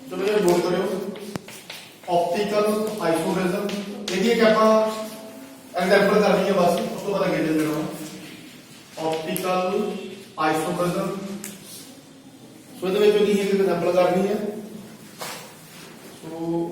चलो ये नोट करो ऑप्टिकल आइसोमेरिज्म देखिए कि आप एग्जांपल करनी है बस उसको पता कैसे देना ऑप्टिकल आइसोमेरिज्म सो ਇਹਦੇ ਵਿੱਚ ਕੀ ਇੱਕ ਐਗਜ਼ਾਮਪਲ ਕਰਨੀ ਹੈ ਸੋ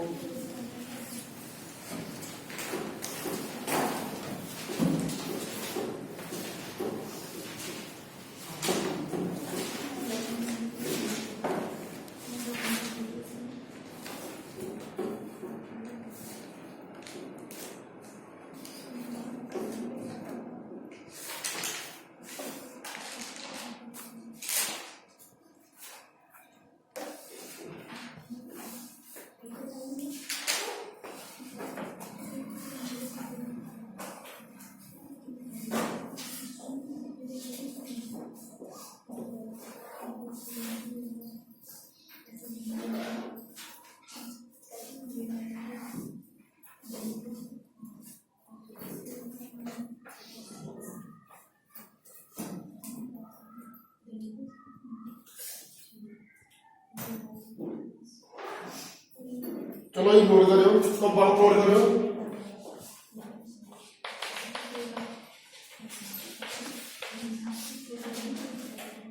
चलो ये नोट करो कंपाउंड नोट करो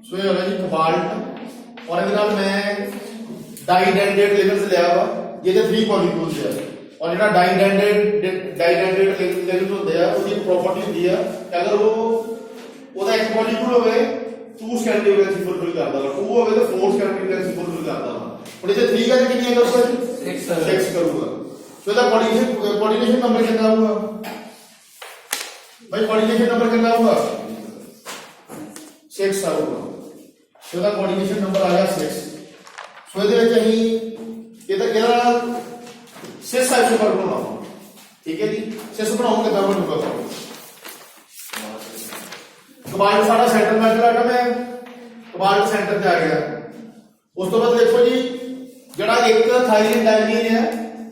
सो ये होगा जी कोबाल्ट और इधर मैं डाइडेंटेड लेवल्स लिया हुआ ये जो 3 मॉलिक्यूल्स है और ਜਿਹੜਾ डाइडेंटेड लेवल्स ਹੁੰਦੇ ਆ ਉਹਦੀ ਪ੍ਰੋਪਰਟੀ ਹੁੰਦੀ ਆ ਕਿ ਅਗਰ ਉਹਦਾ ਇੱਕ ਮੋਲੀਕੂਲ ਹੋਵੇ 2 ਸਟੈਂਡਰਡ ਵੈਲਿਊ ਫੁੱਲਫਿਲ ਕਰਦਾ ਵਾ 2 ਹੋਵੇ ਤਾਂ 4 ਸਟੈਂਡਰਡ ਵੈਲਿਊ ਫੁੱਲਫਿਲ ਕਰਦਾ ਵਾ ਹੁਣ ਇਹ 3 का कितनी करता है 6 करूंगा तो इसका कोऑर्डिनेशन नंबर कितना हुआ भाई कोऑर्डिनेशन नंबर कितना हुआ 6 आऊगा तो इसका कोऑर्डिनेशन नंबर आ गया 6 सो ਇਹਦੇ ਵਿੱਚ ਅਸੀਂ ਇਹਦਾ 6 ਸਾਈਜ਼ पर बनाओ ठीक है जी 6 बनाओ कितना बनूगा कोबाल्ट सारा सेंटर मेटल आइटम है कोबाल्ट सेंटर पे आ गया उस तो बाद देखो जी ਜਿਹੜਾ ਇੱਕ ਥਾਇਰੀਨ ਡਾਇਮੀਨ ਹੈ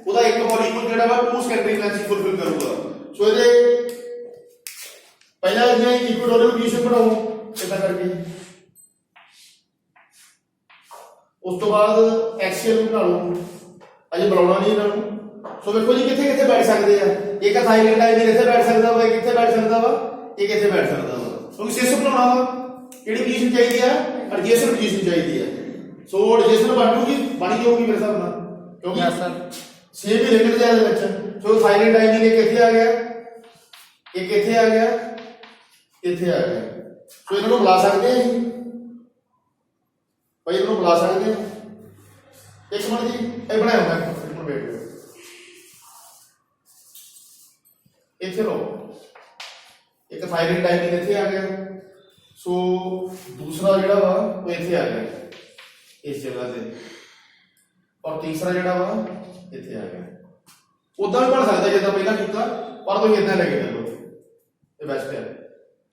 ਉਹਦਾ ਇੱਕ ਮੋਲੀਕੂਲ ਜਿਹੜਾ ਵਾ 2 ਸੈਕੰਡਰੀ ਵੈਲੈਂਸੀ ਫੁੱਲਫਿਲ ਕਰੂਗਾ ਸੋ ਇਹਦੇ ਪਹਿਲਾਂ ਇਹਨੇ ਇਕੁਇਟੋਰੀਅਲ ਪੋਜੀਸ਼ਨ ਬਣਾਓ ਇਦਾਂ ਕਰਕੇ ਉਸ ਤੋਂ ਬਾਅਦ ਐਕਸੀਅਲ ਬਣਾ ਲਓ ਅਜੇ ਬਣਾਉਣਾ ਨਹੀਂ ਇਹਨਾਂ ਨੂੰ ਸੋ ਵੇਖੋ ਜੀ ਕਿੱਥੇ ਕਿੱਥੇ ਬੈਠ ਸਕਦੇ ਆ ਇੱਕ ਥਾਇਰੀਨ ਡਾਇਮੀਨ ਇੱਥੇ ਬੈਠ ਸਕਦਾ ਵਾ ਇੱਕ ਇੱਥੇ ਬੈਠ ਸਕਦਾ ਵਾ ਇੱਕ ਇੱਥੇ ਬੈਠ ਸਕਦਾ ਵਾ ਕਿਉਂਕਿ ਸਿਸ ਬਣਾਉਣਾ ਵਾ ਕਿਹੜੀ ਪੋਜੀਸ਼ਨ ਚਾਹੀਦੀ ਆ ਐਡਜੈਸੈਂਟ ਪੋਜੀਸ਼ਨ ਚਾਹੀਦੀ ਆ सो एडजस्टमेंट बनूगी बन जाऊगी मेरे हिसाब नाल क्योंकि सर सेम ही रिलेटेड है ਇਹਦੇ ਵਿੱਚ सो थायराइड डायमीन एक ਇੱਥੇ ਆ ਗਿਆ ਇੱਕ ਇੱਥੇ ਆ ਗਿਆ ਇੱਥੇ ਆ ਗਿਆ ਸੋ ਇਹਨਾਂ ਨੂੰ ਬੁਲਾ ਸਕਦੇ ਹਾਂ ਅਸੀਂ ਭਾਈ ਇਹਨੂੰ ਬੁਲਾ ਸਕਦੇ ਹਾਂ ਇੱਕ ਮਿੰਟ ਜੀ ਇਹ ਬਣਾਇਆ ਹੁੰਦਾ ਇੱਕ ਮਿੰਟ ਵੇਟ ਕਰੋ ਇੱਥੇ ਲੋ ਇੱਕ थायराइड डायमीन ਇੱਥੇ ਆ ਗਿਆ सो दूसरा ਜਿਹੜਾ ਵਾ ਉਹ ਇੱਥੇ ਆ ਗਿਆ इस जगह से और तीसरा जड़ा वा इत्थे आ गया उदा भी बन सकता जिदा पहला कीता पर तुम इतना लगे चलो ये बेस्ट है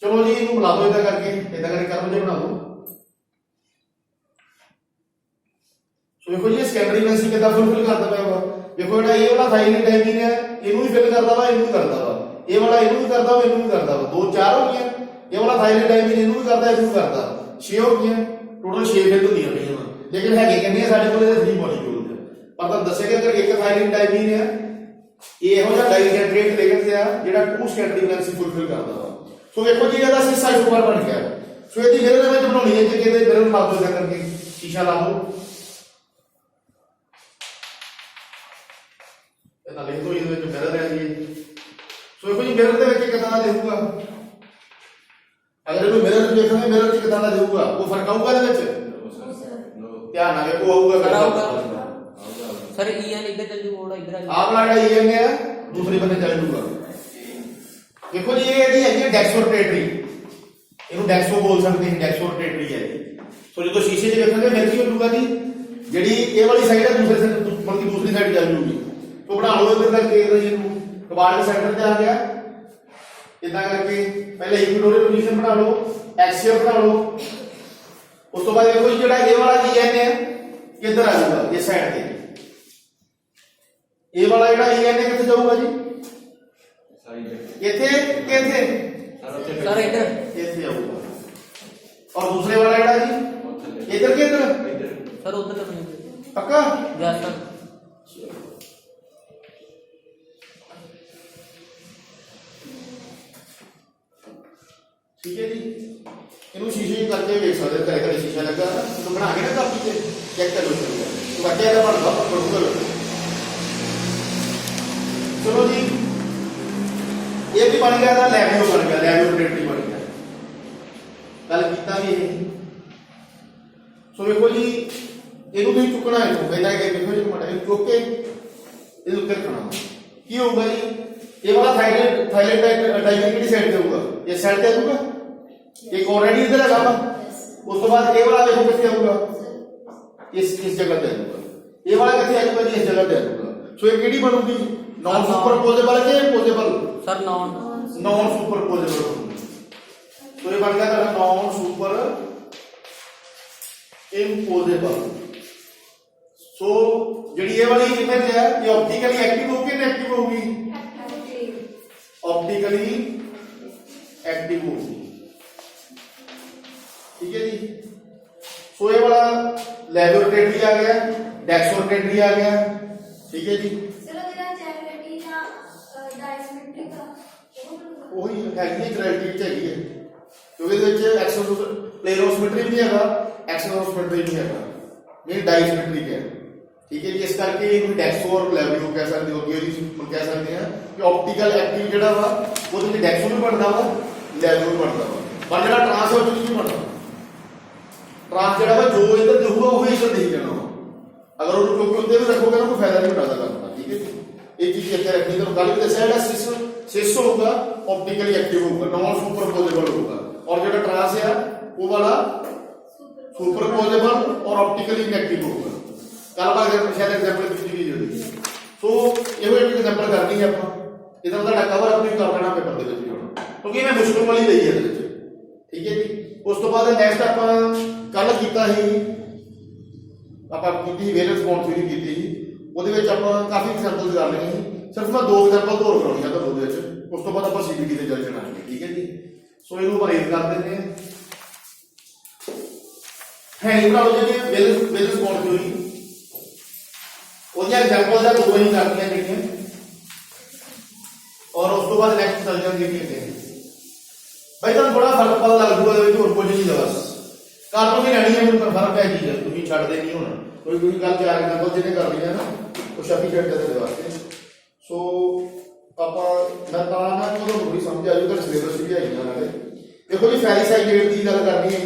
चलो जी इनू बुला दो इदा करके कर मुझे बना दो सो देखो जी सेकेंडरी वैल्यू कितना फुलफिल करता पाया वा देखो जेड़ा ये वाला थायराइड डायमीन है इनू भी फिल करता वा इनू भी करता वा ये वाला इनू भी करता वा इनू भी करता वा 2 4 हो गया ये वाला थायराइड डायमीन इनू भी करता इनू भी करता 6 हो गया टोटल 6 फिल होंदियां पईयां लेकिन है कितने साडे कोल 3 मॉलिक्यूल है पर ਤਾਂ ਦੱਸਿਆ ਕਿ ਇੱਕ थायराइड डायमीन है ਇਹ ਇਹੋ ਜਿਹਾ ਡਾਈਡੈਂਟੇਟ ਲੇਗਰ ਤੇ ਆ ਜਿਹੜਾ 2 ਸਟੈਂਡਰਡ ਵੈਲੈਂਸੀ ਫੁੱਲਫਿਲ ਕਰਦਾ ਵਾ ਸੋ ਵੇਖੋ ਜੀ ਇਹਦਾ ਸਿਸ ਆਈਸੋਮਰ ਬਣ ਗਿਆ ਸੋ ਇਹਦੀ ਮਿਰਰ ਦੇ ਵਿੱਚ ਬਣਾਉਣੀ ਹੈ ਕਿ ਇਹਦੇ ਮਿਰਰ ਲਾ ਦੋ ਕਰਕੇ ਸ਼ੀਸ਼ਾ ਲਾਓ ਇਹ ਤਾਂ ਲਿਖ ਦੋ ਇਹਦੇ ਵਿੱਚ ਮਿਰਰ ਹੈ ਜੀ ਸੋ ਵੇਖੋ ਜੀ ਮਿਰਰ ਦੇ ਵਿੱਚ ਕਿਦਾਂ ਦਾ ਦੇਖੂਗਾ ਅਗਰ ਇਹਨੂੰ ਮਿਰਰ ਦੇਖਾਂਗੇ ਮਿਰਰ 'ਚ ਕਿਦਾਂ ਦਾ ਦੇਖੂਗਾ ਉਹ ਫਰਕ ਆਊਗਾ ਇਹਦੇ ਵਿੱਚ ध्यान ना देखो आऊगा सर ईएन इधर चल जू मोड़ इधर आप वाला ईएन है दूसरे बंदे चल जूगा देखो जी ये है डेक्सोरोटेटरी ਇਹਨੂੰ ਡੈਕਸੋ ਬੋਲ ਸਕਦੇ ਹਾਂ ਡੈਕਸੋਰੋਟੇਟਰੀ ਹੈ ਸੋ ਜਦੋਂ ਸ਼ੀਸ਼ੇ 'ਚ ਵੇਖਾਂਗੇ ਫਿਰ ਕੀ ਹੋਊਗਾ ਜੀ ਜਿਹੜੀ ਇਹ ਵਾਲੀ ਸਾਈਡ ਹੈ ਦੂਸਰੇ ਸਾਈਡ ਬਲਕਿ ਦੂਸਰੀ ਸਾਈਡ ਚੱਲ ਜੂਗੀ ਸੋ ਬਣਾ ਲਓ ਇੱਧਰ ਤੱਕ ਦੇਖ ਲਓ ਇਹਨੂੰ ਕਬਾੜ ਸੈਂਟਰ ਤੇ ਆ ਗਿਆ ਇਦਾਂ ਕਰਕੇ ਪਹਿਲੇ ਇਕੁਇਟੋਰੀਅਲ ਪੋਜੀਸ਼ਨ ਬਣਾ ਲਓ ਐਕਸੀਅਲ ਬਣਾ ਲਓ ਉਸ ਤੋਂ ਬਾਅਦ ਦੇਖੋ ਜਿਹੜਾ ਇਹ ਵਾਲਾ ਈਐਨ ਹੈ ਕਿੱਧਰ ਆ ਜਾਊਗਾ ਇਸ ਸਾਈਡ ਤੇ ए वाला जेड़ा EN किथे जाऊगा जी इथे किथे सर इधर इथे आऊगा और दूसरे वाला जेड़ा जी इधर के इधर सर उधर करनी पक्का यस सर ठीक है जी इनू शीशे करके देख सकते घरे घरे शीशा लगा तो बना के ना कापी से चेक कर लो तो बच्चे का बनता पड़ूगा चलो जी ये भी बन गया था लैबियो बन गया लैबियोट्रेटी बन गया गल कीता भी सो देखो जी ਇਹਨੂੰ ਤੁਸੀਂ ਚੁੱਕਣਾ ਹੈ ਕਹਿੰਦਾ ਕਿ ਦੇਖੋ ਜੀ ਮੜਾ ਇਹਨੂੰ ਚੁੱਕ ਕੇ ਇਹਨੂੰ ਉੱਤੇ ਰੱਖਣਾ ਕੀ ਹੋਊਗਾ ਜੀ ਇਹ ਵਾਲਾ ਥਾਇਲੈਂਡ ਡਾਇਮੰਡ ਕਿਹੜੀ ਸਾਈਡ ਤੇ ਹੋਊਗਾ ਇਹ ਸਾਈਡ ਤੇ ਆਊਗਾ एक ऑलरेडी इधर लगा हुआ उस बाद ये वाला देखो कितने आऊगा इस जगह पे आऊगा ये वाला कितने आऊगा जी इस जगह पे आऊगा सो ये केडी बनूगी नॉन सुपरपोजेबल है कि पोजेबल सर नॉन सुपरपोजेबल तो ये बन गया तेरा नॉन सुपर इम्पोजेबल सो ਜਿਹੜੀ ਇਹ ਵਾਲੀ ਇमेज है ये ऑप्टिकली एक्टिव होगी कि इनएक्टिव होगी ऑप्टिकली एक्टिव होगी ठीक है जी सो ये वाला लैबोरेटरी आ गया डेक्सोरेटरी आ गया ठीक है जी चलो तेरा चैरिटी या डायसमेट्रिक का वही है कि चैरिटी चाहिए क्योंकि ਇਹਦੇ ਵਿੱਚ प्लेरोसिमेट्री भी हैगा एक्सोसिमेट्री भी हैगा मेन डायसमेट्रिक है ठीक है जी इस करके ਇਹਨੂੰ डेक्सो और लैबियो कह सकते हो थ्योरी कह सकते हैं कि ऑप्टिकल एक्टिव ਜਿਹੜਾ ਵਾ ਉਹਦੇ ਵਿੱਚ डेक्सो भी ਬਣਦਾ ਵਾ लैबियो भी ਬਣਦਾ ਵਾ पर ਜਿਹੜਾ ट्रांस है ਉਹ ਨਹੀਂ ਬਣਦਾ ट्रांस ਜਿਹੜਾ ਵਾ ਜੋ ਇੱਧਰ ਦਿਖੂਗਾ ਉਹ ਹੀ ਇੱਧਰ ਦਿਖ ਜਾਣਾ ਅਗਰ ਉਹਨੂੰ ਕਿਉਂਕਿ ਉੱਤੇ ਵੀ ਰੱਖੋਗੇ ਨਾ ਕੋਈ ਫਾਇਦਾ ਨਹੀਂ ਉਠਾਦਾ ਕਰਦਾ ਠੀਕ ਹੈ ਇਹ ਚੀਜ਼ ਇੱਥੇ ਰੱਖਣੀ ਤਾਂ ਗੱਲ ਵੀ ਦੱਸਿਆ ਜਿਹੜਾ सिस होगा ऑप्टिकली एक्टिव होगा नॉन सुपरपोजेबल होगा और जो ट्रांस है वो वाला सुपरपोजेबल और ऑप्टिकली इनएक्टिव होगा कल बार शायद एग्जांपल किसी भी जरूरी है तो ਇਹੋ ਇੱਕ ਐਗਜ਼ਾਮਪਲ ਕਰਨੀ ਹੈ ਆਪਾਂ ਇਹਦਾ ਤੁਹਾਡਾ ਕਵਰ ਅਪ ਵੀ ਕਰ ਲੈਣਾ ਪੇਪਰ ਦੇ ਵਿੱਚ ਹੁਣ ਕਿਉਂਕਿ ਮੈਂ ਮੁਸ਼ਕਲ ਵਾਲੀ ਲਈ ਹੈ ਇਹਦੇ ਵਿੱਚ ਠੀਕ ਹੈ ਜੀ ਉਸ ਤੋਂ ਬਾਅਦ ਨੈਕਸਟ ਆਪਾਂ ਕੱਲ ਕੀਤਾ ਸੀ ਆਪਾਂ ਕੀਤੀ ਵੇਲੈਂਸ ਬੌਂਡ ਥਿਊਰੀ ਕੀਤੀ ਸੀ ਉਹਦੇ ਵਿੱਚ ਆਪਾਂ ਕਾਫੀ ਐਗਜ਼ਾਮਪਲਸ ਕਰ ਲਏ ਸੀ ਸਿਰਫ ਮੈਂ ਦੋ ਐਗਜ਼ਾਮਪਲ ਹੋਰ ਕਰਾਉਣੀਆਂ ਤੁਹਾਨੂੰ ਉਹਦੇ ਵਿੱਚ ਉਸ ਤੋਂ ਬਾਅਦ ਆਪਾਂ ਸੀਬੀਟੀ ਦੇ ਜਲ ਚੜਾਂਗੇ ਠੀਕ ਹੈ ਜੀ ਸੋ ਇਹਨੂੰ ਆਪਾਂ ਰੇਟ ਕਰ ਦਿੰਦੇ ਹਾਂ ਹੈ ਇਹ ਬਣਾ ਲਓ ਜੀ ਵੇਲੈਂਸ ਬੌਂਡ ਥਿਊਰੀ ਉਹਦੀਆਂ ਐਗਜ਼ਾਮਪਲਸ ਦਾ ਦੋ ਹੀ ਕਰਨੀਆਂ ਜਿਹੜੀਆਂ और उस तो बाद नेक्स्ट चल जाएंगे कहते हैं भाई तुम बड़ा फर्क पता लग जूगा और कुछ नहीं है बस कर तो नहीं रहनी है पर फर्क है चीज तुम छड़ दे नहीं होना कोई गल चार एग्जांपल जिन्हें कर ली है ना वो शफी छड़ दे वास्ते सो पापा मैं ता ना तो थोड़ी समझ आ जूगा सिलेबस भी आई ना देखो जी फैरीसाइड की गल करनी है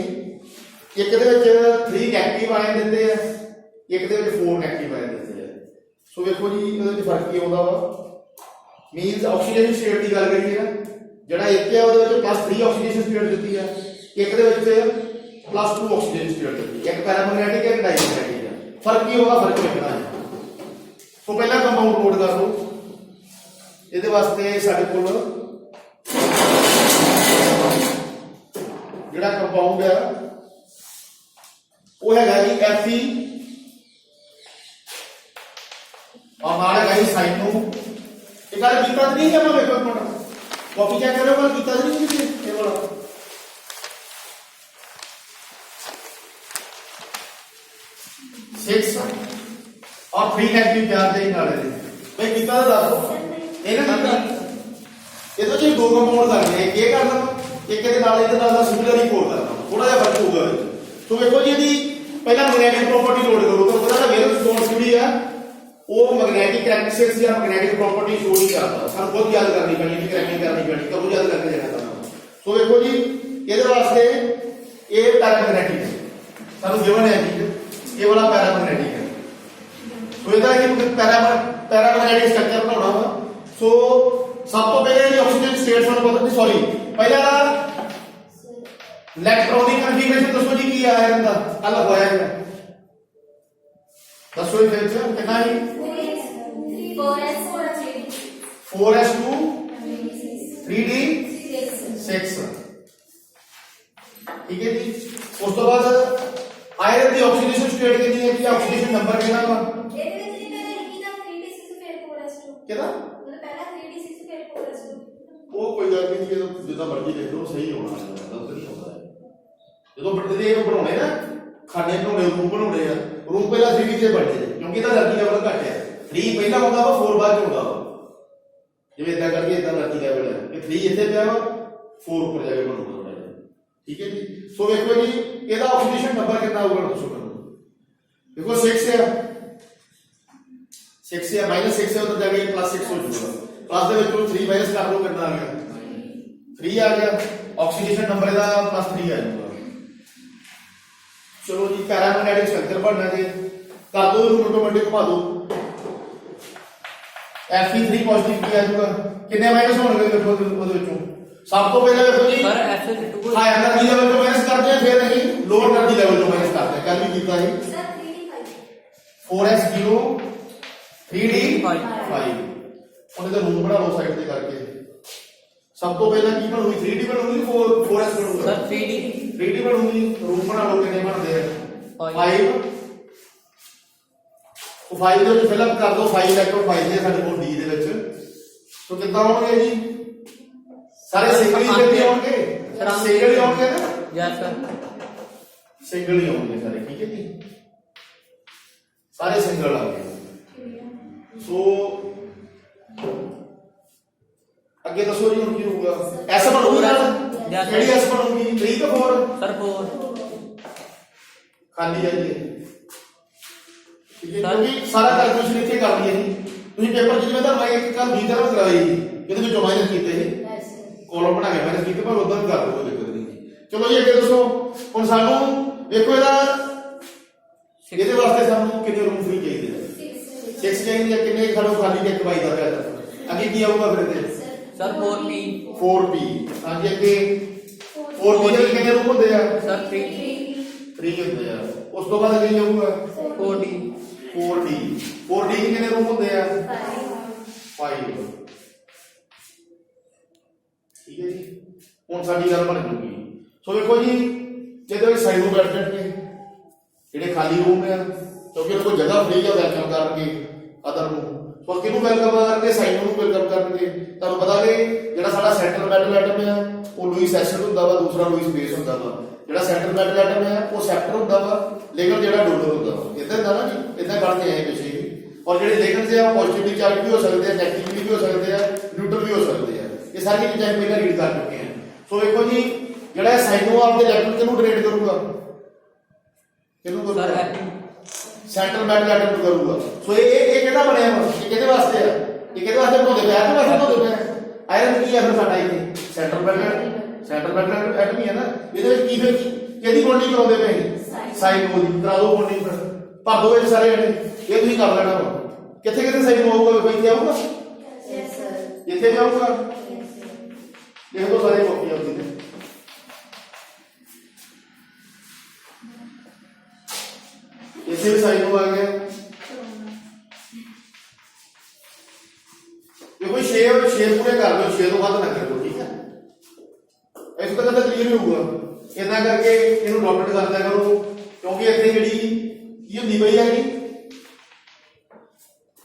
एक दे विच 3 एक्टिव आयन दिंदे आ एक दे विच 4 नेगेटिव आयन दिंदे आ सो देखो जी ਇਹਦੇ ਵਿੱਚ ਫਰਕ ਕੀ ਆਉਂਦਾ ਵਾ मीन्स ऑक्सीडेशन स्टेट की गल करिए ना ਜਿਹੜਾ ਇੱਕ ਹੈ ਉਹਦੇ ਵਿੱਚ +3 ਆਕਸੀਡੇਸ਼ਨ ਸਟੇਟ ਦਿੱਤੀ ਹੈ ਇੱਕ ਦੇ ਵਿੱਚ +2 ਆਕਸੀਡੇਸ਼ਨ ਸਟੇਟ ਦਿੱਤੀ ਹੈ ਇੱਕ ਪੈਰਾਮੈਗਨੈਟਿਕ ਹੈ ਇੱਕ ਡਾਇਮੈਗਨੈਟਿਕ ਹੈ ਫਰਕ ਕੀ ਹੋਗਾ ਫਰਕ ਕਿੰਨਾ ਹੈ ਸੋ ਪਹਿਲਾਂ ਕੰਪਾਊਂਡ ਨੋਟ ਕਰ ਲਓ ਇਹਦੇ ਵਾਸਤੇ ਸਾਡੇ ਕੋਲ ਜਿਹੜਾ ਕੰਪਾਊਂਡ ਹੈ ਉਹ ਹੈਗਾ ਜੀ Fe और ਨਾਲ ਹੈਗਾ ਜੀ ਸਾਈਨੋ ये गल कीता नहीं है मैं पेपर पढ़ा कॉपी चेक करो गल कीता नहीं किसी ये वाला 6 और 3 नेगेटिव चार्ज है नाले दे भाई कीता तो दस ये ना कीता ये तो जी दो कंपाउंड करने एक ये करना एक के नाल इधर नाल सिमिलर ही कोड करना थोड़ा जिहा फर्क होगा तो देखो जी यदि पहला मैग्नेटिक प्रॉपर्टी लोड करो तो पता है वैलेंस बॉन्ड सीधी है वो मैग्नेटिक कैरेक्टरिस्टिक्स या मैग्नेटिक प्रॉपर्टी शो नहीं करता सर बहुत याद करनी पैनी कि क्रैकिंग करनी पैनी कब याद करके जाना करना सो देखो जी ਇਹਦੇ ਵਾਸਤੇ ਇਹ ਪੈਰਾਮੈਗਨੈਟਿਕ ਹੈ ਸਾਨੂੰ ਗਿਵਨ ਹੈ ਜੀ ਇਹ ਵਾਲਾ ਪੈਰਾਮੈਗਨੈਟਿਕ ਹੈ ਸੋ ਇਹਦਾ ਕਿ ਪੈਰਾਮੈਗਨੈਟਿਕ ਸਟਰਕਚਰ ਬਣਾਉਣਾ ਵਾ ਸੋ ਸਭ ਤੋਂ ਪਹਿਲੇ ਇਹ ਆਕਸੀਜਨ ਸਟੇਟ ਸਾਨੂੰ ਪਤਾ ਨਹੀਂ ਸੌਰੀ ਪਹਿਲਾ ਦਾ ਇਲੈਕਟ੍ਰੋਨਿਕ ਕਨਫੀਗਰੇਸ਼ਨ ਦੱਸੋ ਜੀ ਕੀ ਆਇਆ ਇਹਦਾ ਕੱਲ ਹੋਇਆ ਹੈ ਦੱਸੋ ਇਹ ਵਿੱਚ ਕਿੰਨਾ ਹੈ 4s2 3d6 ठीक है जी उस तो बाद आयरन की ऑक्सीडेशन स्टेट कितनी है कि ऑक्सीडेशन नंबर कितना वा ਇਹਦੇ ਵਿੱਚ ਜਿਹੜਾ ਲਿਖੀ ਨਾ 3d6 ਫਿਰ 4s ਕਿਹਦਾ मतलब पहला 3D6 फिर 4S2 ਉਹ ਕੋਈ ਗੱਲ ਨਹੀਂ ਜਦੋਂ ਜਿੱਦਾਂ ਮਰਜ਼ੀ ਦੇਖ ਲਓ ਸਹੀ ਹੋਣਾ ਹੈ ਗਲਤ ਨਹੀਂ ਹੁੰਦਾ ਹੈ ਜਦੋਂ ਵੱਡੇ ਇਹ ਬਣਾਉਣੇ ਨਾ ਖਾਣੇ ਬਣਾਉਣੇ ਰੂਮ ਬਣਾਉਣੇ ਆ ਰੂਮ ਪਹਿਲਾਂ 3D ਤੇ ਬਣਦੇ ਨੇ ਕਿਉਂਕਿ ਇਹਦਾ ਐਨਰਜੀ ਲੈਵਲ ਘੱਟ ਹੈ 3 ਪਹਿਲਾਂ ਹੁੰਦਾ ਵਾ 4 ਬਾਅਦ ਚ ਹੁੰਦਾ ਵਾ ਜਿਵੇਂ ਇਦਾਂ ਕਰਕੇ ਇਦਾਂ ਐਨਰਜੀ ਲੈਵਲ ਹੈ ਕਿ 3 ਇੱਥੇ ਪਿਆ ਵਾ 4 ਉੱਪਰ ਜਾ ਕੇ ਬਣੂਗਾ ਥੋੜਾ ਜਿਹਾ ਠੀਕ ਹੈ ਜੀ ਸੋ ਵੇਖੋ ਜੀ ਇਹਦਾ ਆਕਸੀਜਨ ਨੰਬਰ ਕਿੰਨਾ ਆਊਗਾ ਦੱਸੋ ਮੈਨੂੰ ਦੇਖੋ 6 ਹੈ 6 ਹੈ -6 ਹੈ ਉਧਰ ਜਾ ਕੇ +6 ਹੋ ਜਾਊਗਾ प्लस ਦੇ ਵਿੱਚੋਂ 3 माइनस ਕਰ ਲਓ ਕਿੰਨਾ ਆ ਗਿਆ 3 ਆ ਗਿਆ ਆਕਸੀਡੇਸ਼ਨ ਨੰਬਰ ਇਹਦਾ +3 ਆ ਜਾਊਗਾ ਚਲੋ ਜੀ ਪੈਰਾਮੈਗਨੈਟਿਕ ਸਟਰਕਚਰ ਬਣਨਾ ਜੇ ਕਰ ਦੋ ਇਹਨੂੰ ਆਟੋਮੈਟਿਕ ਘੁਮਾ ਦੋ Fe3 ਪੋਜ਼ਿਟਿਵ ਕੀ ਆ ਜਾਊਗਾ ਕਿੰਨੇ ਮਾਈਨਸ ਹੋਣਗੇ ਦੇਖੋ ਉਹਦੇ ਵਿੱਚੋਂ ਸਭ ਤੋਂ ਪਹਿਲਾਂ ਦੇਖੋ ਜੀ sir Fe2 high energy level ਤੋਂ ਮਾਈਨਸ ਕਰਦੇ ਆ ਫਿਰ ਅਸੀਂ ਲੋਅਰ એનર્ਜੀ ਲੈਵਲ ਤੋਂ ਮਾਈਨਸ ਕਰਦੇ ਆ ਕੱਲ ਵੀ ਕੀਤਾ ਸੀ सर 3D5 4s0 3d5 ਉਹਨੇ ਤਾਂ ਰੂਮ ਬਣਾ ਲਓ ਸਾਈਡ ਤੇ ਕਰਕੇ ਸਭ ਤੋਂ ਪਹਿਲਾਂ ਕੀ ਬਣੂਗੀ 3D ਬਣੂਗੀ 4s ਬਣੂਗਾ ਸਰ 3D 3D ਬਣੂਗੀ ਰੂਮ ਬਣਾ ਲਓ ਕਿੰਨੇ ਬਣਦੇ ਆ 5 ਉਹ 5 ਦੇ ਵਿੱਚ ਫਿਲਅਪ ਕਰ ਦਿਓ 5 ਇਲੈਕਟ੍ਰੋਨ 5 ਦੇ ਸਾਡੇ ਕੋਲ D ਦੇ ਵਿੱਚ ਸੋ ਕਿੱਦਾਂ ਹੋਣਗੇ ਜੀ ਸਾਰੇ ਸਿੰਗਲ ਹੀ ਆਉਣਗੇ ਸਿੰਗਲ ਹੀ ਆਉਣਗੇ ਨਾ ਯਸ ਸਰ ਸਿੰਗਲ ਹੀ ਆਉਣਗੇ ਸਾਰੇ ਠੀਕ ਹੈ ਜੀ ਸਾਰੇ ਸਿੰਗਲ ਆ ਗਏ ਸੋ ਅੱਗੇ ਦੱਸੋ ਜੀ ਹੁਣ ਕੀ ਹੋਊਗਾ ਐਸ ਬਣੂਗੀ ਨਾ ਕਿਹੜੀ ਐਸ ਬਣੂਗੀ 3 ਤੋਂ 4 ਸਰ 4 ਖਾਲੀ ਹੈ ਜੀ ਠੀਕ ਹੈ ਕਿਉਂਕਿ ਸਾਰਾ ਕੈਲਕੂਲੇਸ਼ਨ ਇੱਥੇ ਕਰ ਲਈ ਹੈ ਜੀ ਤੁਸੀਂ ਪੇਪਰ ਜਿਵੇਂ ਤਾਂ ਮੈਂ ਇੱਕ ਕੱਲ 20 ਤਰ੍ਹਾਂ ਕਰਾਈ ਇਹਦੇ ਵਿੱਚੋਂ ਮਾਈਨਸ ਕੀਤੇ ਸੀ ਕਾਲਮ ਬਣਾ ਕੇ ਮਾਈਨਸ ਕੀਤੇ ਪਰ ਉਦਾਂ ਵੀ ਕਰ ਲਓ ਦਿੱਕਤ ਨਹੀਂ ਚਲੋ ਜੀ ਅੱਗੇ ਦੱਸੋ ਹੁਣ ਸਾਨੂੰ ਵੇਖੋ ਇਹਦੇ ਵਾਸਤੇ ਸਾਨੂੰ ਕਿੰਨੇ ਰੂਮ ਫ੍ਰੀ ਚਾਹੀਦੇ ਆ 6 ਚਾਹੀਦੇ ਆ ਕਿੰਨੇ ਖੜੋ ਖਾਲੀ ਤੇ 1 ਬਾਈ ਦਾ ਪਿਆ ਅੱਗੇ ਕੀ ਆਊਗਾ ਫਿਰ ਇਹਦੇ ਸਰ 4P 4P ਹਾਂਜੀ ਅੱਗੇ 4P ਦੇ ਕਿੰਨੇ ਰੂਮ ਹੁੰਦੇ ਆ ਸਰ 3 3 ਹੁੰਦੇ ਆ ਉਸ ਤੋਂ ਬਾਅਦ ਕੀ ਆਊਗਾ 4D 4D ਦੇ ਕਿੰਨੇ ਰੂਮ ਹੁੰਦੇ ਆ 5 ਠੀਕ ਹੈ ਜੀ ਹੁਣ ਸਾਡੀ ਗੱਲ ਬਣ ਜੂਗੀ ਸੋ ਵੇਖੋ ਜੀ ਜਿਹਦੇ ਵਿੱਚ ਸਾਈਡ ਨੂੰ ਬੈਠ ਜਾਣਗੇ ਜਿਹੜੇ ਖਾਲੀ ਰੂਮ ਆ ਕਿਉਂਕਿ ਉਹਨਾਂ ਕੋਲ ਜਗ੍ਹਾ ਫ੍ਰੀ ਆ ਵੈਲਕਮ ਕਰਨਗੇ ਅਦਰ ਨੂੰ ਸੋ ਕਿਹਨੂੰ ਵੈਲਕਮ ਕਰਨਗੇ ਸਾਈਡ ਨੂੰ ਵੈਲਕਮ ਕਰਨਗੇ ਤੁਹਾਨੂੰ ਪਤਾ ਕਿ ਜਿਹੜਾ ਸਾਡਾ ਸੈਂਟਰ ਮੈਟਲ ਐਟਮ ਆ ਉਹ ਲੂਇਸ ਐਸਿਡ ਹੁੰਦਾ ਵਾ ਦੂਸਰਾ ਲੂਇਸ ਬੇਸ ਹੁੰਦਾ ਵਾ ਜਿਹੜਾ ਸੈਂਟਰ ਮੈਟਲ ਐਟਮ ਆ ਉਹ ਸੈਪਟਰ ਹੁੰਦਾ ਵਾ ਲੇਕਿਨ ਜਿਹੜਾ ਡੋਨਰ ਹੁੰਦਾ ਵਾ ਇਦਾਂ ਦਾ ਨਾ ਜੀ ਇਦਾਂ ਬਣਦੇ ਆਏ ਪਿੱਛੇ ਵੀ ਔਰ ਜਿਹੜੇ ਲੇਕਿਨ से ਪੋਜ਼ਿਟਿਵਲੀ ਚਾਰਜ ਵੀ ਹੋ ਸਕਦੇ ਆ ਨੈਗੇਟਿਵਲੀ ਵੀ ਹੋ ਸਕਦੇ ਆ ਨਿਊਟਰਲ ਵੀ ਹੋ ਸਕਦੇ ਆ ਇਹ ਸਾਰੀਆਂ ਚੀਜ਼ਾਂ ਪਹਿਲਾਂ ਰੀਡ ਕਰ ਚੁੱਕੇ ਆ ਸੋ ਵੇਖੋ ਜੀ ਜਿਹੜਾ ਸਾਈਨੋ ਆਪਦੇ ਇਲੈਕਟ੍ਰੋਨ ਕਿਹਨੂੰ ਡੋਨੇਟ ਕਰੂਗਾ ਕਿਹਨੂੰ ਸਰ ਕਰੂਗਾ Fe ਸੈਂਟਰਲ ਮੈਟਲ ਐਟਮ ਕਰੂਗਾ ਸੋ ਇਹ ਕਿਹਦਾ ਬਣਿਆ ਵਾ ਇਹ ਕਿਹਦੇ ਵਾਸਤੇ ਆ ਇਹ ਕਿਹਦੇ ਵਾਸਤੇ ਬਣਾਉਂਦੇ ਪਿਆ ਤੇ ਵਾਸਤੇ ਬਣਾਉਂਦੇ ਪਿਆ ਆਇਰਨ ਕੀ ਆ ਫਿਰ ਸਾਡਾ ਇੱਥੇ ਸੈਂਟਰਲ ਮੈਟਲ ਐਟਮ ਹੀ ਹੈ ਨਾ ਇਹਦੇ ਵਿੱਚ ਕੀ ਫਿਰ ਕਿਹਦੀ ਬੌਂਡਿੰਗ ਕਰਾਉਂਦੇ ਪਏ ਸਾਈਨੋ ਦੀ ਕਰਾ ਦੋ ਬੌਂਡਿੰਗ ਫਿਰ ਭਰ ਦੋ ਵਿੱਚ ਸਾਰੇ ਜਣੇ ਇਹ ਤੁਸੀਂ ਕਰ ਲੈਣਾ ਵਾ ਕਿੱਥੇ ਕਿੱਥੇ ਸਾਈਨੋ ਆਊਗਾ ਕੋਈ ਇੱਥੇ ਆਊਗਾ यस सर ਇੱਥੇ ਵੀ ਆਊਗਾ ਦੇਖ ਲਓ ਸਾਰੇ ਕਾਪੀ ਆਉਂਦੀ ਨੇ ਇੱਥੇ ਵੀ ਸਾਈਨੋ ਆ ਗਿਆ ਦੇਖੋ 6 ਪੂਰੇ ਕਰ ਲਓ 6 ਤੋਂ ਵੱਧ ਨਾ ਕਰੋ ਠੀਕ ਹੈ ਇਸ ਤੋਂ ਤਾਂ ਕਲੀਅਰ ਹੀ ਹੋਊਗਾ ਇਦਾਂ ਕਰਕੇ ਇਹਨੂੰ ਡਾਕਟਰ ਕਰਦਾ ਕਰੋ ਕਿਉਂਕਿ ਇੱਥੇ ਜਿਹੜੀ ਕੀ ਹੁੰਦੀ ਪਈ ਹੈ ਜੀ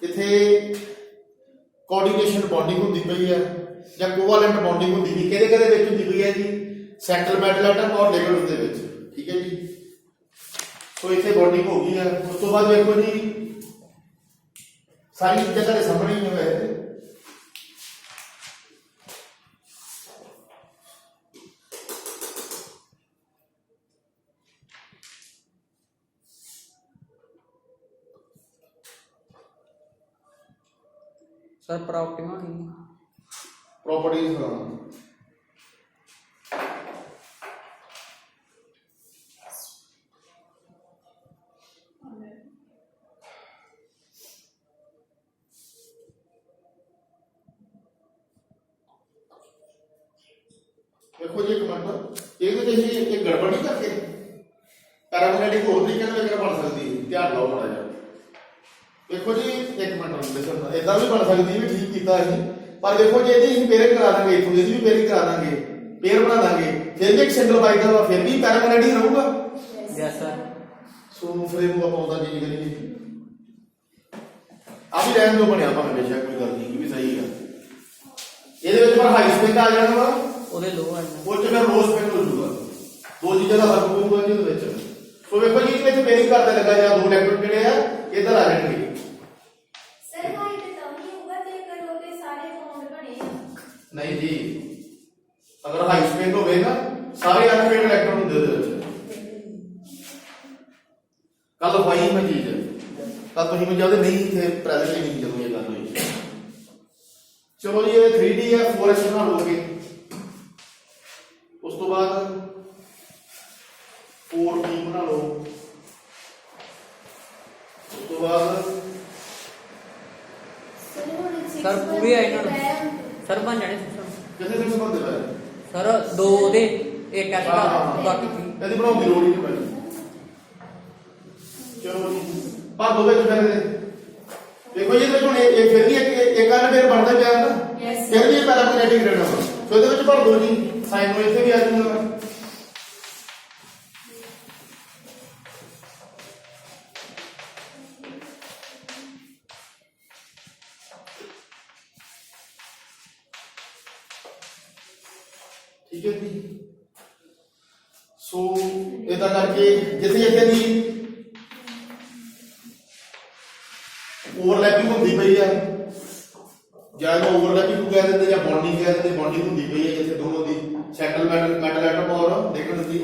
ਇੱਥੇ ਕੋਆਰਡੀਨੇਸ਼ਨ ਬੌਂਡਿੰਗ ਹੁੰਦੀ ਪਈ ਹੈ ਜਾਂ ਕੋਵੈਲੈਂਟ ਬੌਂਡਿੰਗ ਹੁੰਦੀ ਵੀ ਕਿਹਦੇ ਵਿੱਚ ਹੁੰਦੀ ਪਈ ਹੈ ਜੀ ਸੈਂਟਰਲ ਮੈਟਲ ਐਟਮ ਔਰ ਲਿਗੈਂਡ ਦੇ ਵਿੱਚ ਠੀਕ ਹੈ ਜੀ ਸੋ ਇੱਥੇ ਬੌਂਡਿੰਗ ਹੋ ਗਈ ਹੈ ਉਸ ਤੋਂ ਬਾਅਦ ਵੇਖੋ ਜੀ ਸਾਰੀ ਚੀਜ਼ਾਂ ਤੁਹਾਡੇ ਸਾਹਮਣੇ ਹੀ ਹੋਇਆ ਸਰ ਪ੍ਰੋਪਰਟੀਆਂ प्रॉपर्टीज हाँ देखो जी एक मिनट ये तो जैसे एक गड़बड़ नहीं करके पैरामैग्नेटिक होर तरीके ਨਾਲ ਬਣ ਸਕਦੀ ਹੈ ਧਿਆਨ ਲਾਓ ਥੋੜਾ ਜਿਹਾ देखो जी एक मिनट लिसन इदा भी बन सकती है ठीक किया है पर देखो जी ਇਹਦੀ ਪੇਅਰਿੰਗ ਕਰਾ ਦਾਂਗੇ ਇਥੋਂ ਇਹਦੀ ਵੀ ਪੇਅਰਿੰਗ ਕਰਾ ਦਾਂਗੇ ਪੇਅਰ ਬਣਾ ਦਾਂਗੇ ਫਿਰ ਵੀ ਇੱਕ ਸਿੰਗਲ ਬਾਈ ਦਾ ਫਿਰ ਵੀ ਪੈਰਾਮੈਗਨੈਟਿਕ ਰਹੂਗਾ ਯਸ ਸਰ ਸੋ ਫਿਰ ਇਹਨੂੰ ਆਪਾਂ ਉਹਦਾ ਚੇਂਜ ਕਰੀਏ ਆ ਵੀ ਰਹਿਣ ਦੋ ਬਣਿਆ ਭਾਵੇਂ ਬੇਸ਼ੱਕ ਕੋਈ ਗੱਲ ਨਹੀਂ, ਵੀ ਸਹੀ ਆ। ਇਹਦੇ ਵਿੱਚ ਪਰ ਹਾਈ ਸਪਿਨ ਆ ਜਾਣਾ ਵਾ, ਉਹਦੇ ਲੋ ਆ ਉਹ ਚ ਫਿਰ ਲੋ ਸਪਿਨ ਹੋ ਜਾਊਗਾ। ਦੋ ਚੀਜ਼ਾਂ ਦਾ ਫਰਕ ਪਊਗਾ ਜੀ ਉਹਦੇ ਵਿੱਚ। ਸੋ ਵੇਖੋ ਜੀ ਇਹਦੇ ਵਿੱਚ ਪੇਰਿੰਗ ਕਰਦੇ ਲੱਗਾ ਜਾਂ ਦੋ ਇਲੈਕਟ੍ਰੋਨ ਜਿਹੜੇ ਆ ਇੱਧਰ ਆ ਜਾਣਗੇ। ਸਰ ਹਾਈਟ ਤਾਂ ਨਹੀਂ ਹੋਊਗਾ ਜੇਕਰ ਉਹਦੇ ਸਾਰੇ ਬੌਂਡ ਬਣੇ ਆ। ਨਹੀਂ ਜੀ, ਅਗਰ ਹਾਈ ਸਪਿਨ ਹੋਵੇ ਨਾ ਸਾਰੇ ਅਨਪੇਅਰਡ ਇਲੈਕਟ੍ਰੋਨ ਹੁੰਦੇ ਉਹਦੇ ਵਿੱਚ। ਕੱਲ ਹੋਈ ਮੈਂ ਚੀਜ਼ ਤਾਂ ਤੁਸੀਂ ਮੈਨੂੰ ਜਦ ਨਹੀਂ ਥੇ ਪ੍ਰੈਜ਼ੈਂਟ ਹੀ ਨਹੀਂ ਜਦੋਂ ਇਹ ਗੱਲ ਹੋਈ। ਚਲੋ ਜੀ ਇਹ 3D ਹੈ 4S ਬਣਾ ਲਓਗੇ। ਉਸ ਤੋਂ ਬਾਅਦ 4P ਬਣਾ ਲਓ। ਉਸ ਤੋਂ ਬਾਅਦ ਸਰ ਹੁਣ ਸਰ ਪੂਰੇ ਆਏ ਨਾ ਸਰ ਬਣ ਜਾਣੇ ਕਿੰਨੇ ਦਿਨ ਸੰਬੰਧ ਹੈ ਸਰ ਦੋ ਉਹਦੇ ਇੱਕ ਐਕਸਟਰਾ ਬਾਕੀ ਇਹਦੀ ਬਣਾਉਣ ਦੀ ਲੋੜ ਹੀ ਨਹੀਂ ਪੈਣੀ। ਚਲੋ ਜੀ ਪਰ ਦੋ ਵਿੱਚ ਫਿਰ ਦੇਖੋ ਜੀ ਇਹਦੇ ਹੁਣ ਇਹ ਫਿਰ ਵੀ ਇੱਕ ਅਨਪੇਅਰ ਬਣਦਾ ਪਿਆ ਨਾ, ਫਿਰ ਵੀ ਇਹ ਪੈਰਾਮੈਗਨੈਟਿਕ ਰਹਿਣਾ ਵਾ। ਸੋ ਇਹਦੇ ਵਿੱਚ ਭਰ ਦੋ ਜੀ, ਸਾਈਨ ਨੂੰ ਇੱਥੇ ਵੀ ਆ ਜਾਊਗਾ। ਠੀਕ ਹੈ ਜੀ। ਸੋ ਇਹਦਾ ਕਰਕੇ ਜਿੱਥੇ ਜਿੱਥੇ ਦੀ ਓਵਰਲੈਪਿੰਗ ਹੁੰਦੀ ਪਈ ਆ, ਜਾਂ ਇਹਨੂੰ ਓਵਰਲੈਪਿੰਗ ਕਹਿ ਦਿੰਦੇ ਜਾਂ ਬੌਂਡਿੰਗ ਕਹਿ ਦਿੰਦੇ, ਬੌਂਡਿੰਗ ਹੁੰਦੀ ਪਈ ਹੈ ਜਿੱਥੇ ਦੋਨੋਂ ਦੀ ਸੈਟਲਮੈਂਟ ਮੈਟਲ ਐਟਮ ਔਰ ਦੇਖਣ ਦੀ,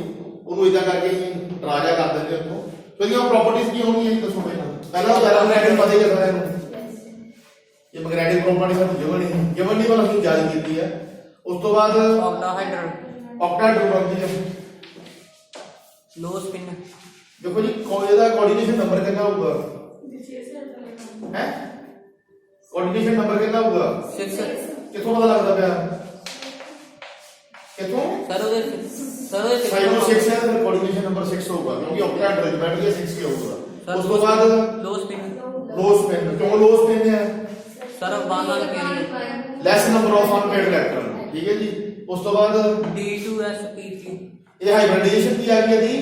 ਉਹਨੂੰ ਇਦਾਂ ਕਰਕੇ ਹੀ ਡਰਾ ਜਾ ਕਰ ਦਿੰਦੇ ਉੱਥੋਂ। ਸੋ ਇਹਦੀਆਂ ਪ੍ਰੋਪਰਟੀਜ਼ ਕੀ ਹੋਣਗੀਆਂ ਇਹ ਦੱਸੋ ਪਹਿਲਾਂ। ਪਹਿਲਾਂ ਪੈਰਾਮੈਗਨੈਟਿਕ ਪਤਾ ਹੀ ਹੈ ਸਾਰਿਆਂ ਨੂੰ। ਇਹ ਮੈਗਨੈਟਿਕ ਪ੍ਰੋਪਰਟੀ ਸਾਨੂੰ ਗਿਵਨ ਨਹੀਂ ਵਾਲਾ ਅਸੀਂ ਜਾਰੀ ਕੀਤੀ ਹੈ। ਉਸ ਤੋਂ ਬਾਅਦ ਆਕਟਾਹਾਈਡਰਲ ਬਣਦੀ ਹੈ ਲੋ ਸਪਿਨ। ਦੇਖੋ ਜੀ ਇਹਦਾ ਕੋਆਰਡੀਨੇਸ਼ਨ ਨੰਬਰ ਕਿੰਨਾ ਹੋਊਗਾ ਹੈ? ਕੋਆਰਡੀਨੇਸ਼ਨ ਨੰਬਰ ਕਿੰਨਾ ਹੋਊਗਾ? 6। ਕਿੱਥੋਂ ਪਤਾ ਲੱਗਦਾ ਪਿਆ? ਕਿੱਥੋਂ? ਸਰ ਉਹਦੇ 5 6 ਹੈ ਤਾਂ ਕੋਆਰਡੀਨੇਸ਼ਨ ਨੰਬਰ 6 ਹੋਊਗਾ ਕਿਉਂਕਿ ਆਕਟਾਹਾਈਡਰਲ ਬੈਠ ਗਿਆ 6 ਕੇ ਹੋਊਗਾ। ਉਸ ਤੋਂ ਬਾਅਦ ਲੋ ਸਪਿਨ। ਲੋ ਸਪਿਨ ਕਿਉਂ ਲੋ ਸਪਿਨ ਹੈ? ਸਰ ਬਾਨਾਂ ਦੇ ਪੇਰੀ less number of unpaired electron. ਠੀਕ ਹੈ ਜੀ। ਉਸ ਤੋਂ ਬਾਅਦ D2sp3 ਇਹ ਹਾਈਬ੍ਰਿਡਾਈਜੇਸ਼ਨ ਕੀ ਆ ਗਈ ਇਹਦੀ?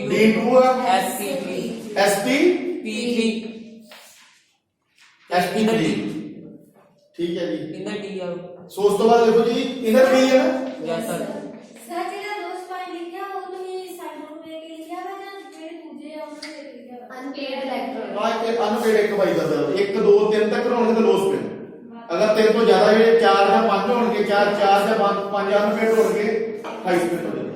D2 sp P3 sp3। ਠੀਕ ਹੈ ਜੀ। ਇਨਰ ਡੀ ਆ। ਸੋ ਉਸ ਤੋਂ ਬਾਅਦ ਦੇਖੋ ਜੀ ਇਨਰ ਡੀ ਹੈ ਨਾ। Yes sir. ਸਰ ਜਿਹੜਾ ਦੋਸਤ ਪਾਈ ਲਿਖਿਆ ਉਹ ਤੁਸੀਂ ਸਾਈਡ पे के लिखा वा ਜਾਂ ਜਿਹੜੇ ਦੂਜੇ ਆ ਉਹਨਾਂ ਦੇ ਲਿਖਿਆ ਵਾ ਅਨਪੇਅਰਡ ਇਲੈਕਟ੍ਰੋਨ। ਹਾਂ ਇਹ ਅਨਪੇਅਰਡ ਇੱਕ ਬਾਈ ਦਾ 1 2 3 ਤੱਕ ਹੋਣਗੇ ਤਾਂ ਲੋ ਸਪਿਨ। ਅਗਰ 3 ਤੋਂ ਜ਼ਿਆਦਾ ਜਿਹੜੇ 4 ਜਾਂ 5 ਹੋਣਗੇ 4 ਜਾਂ 5 ਅਨਪੇਅਰਡ ਹੋਣਗੇ ਹਾਈ ਸਪਿਨ ਹੋ ਜਾਂਦਾ।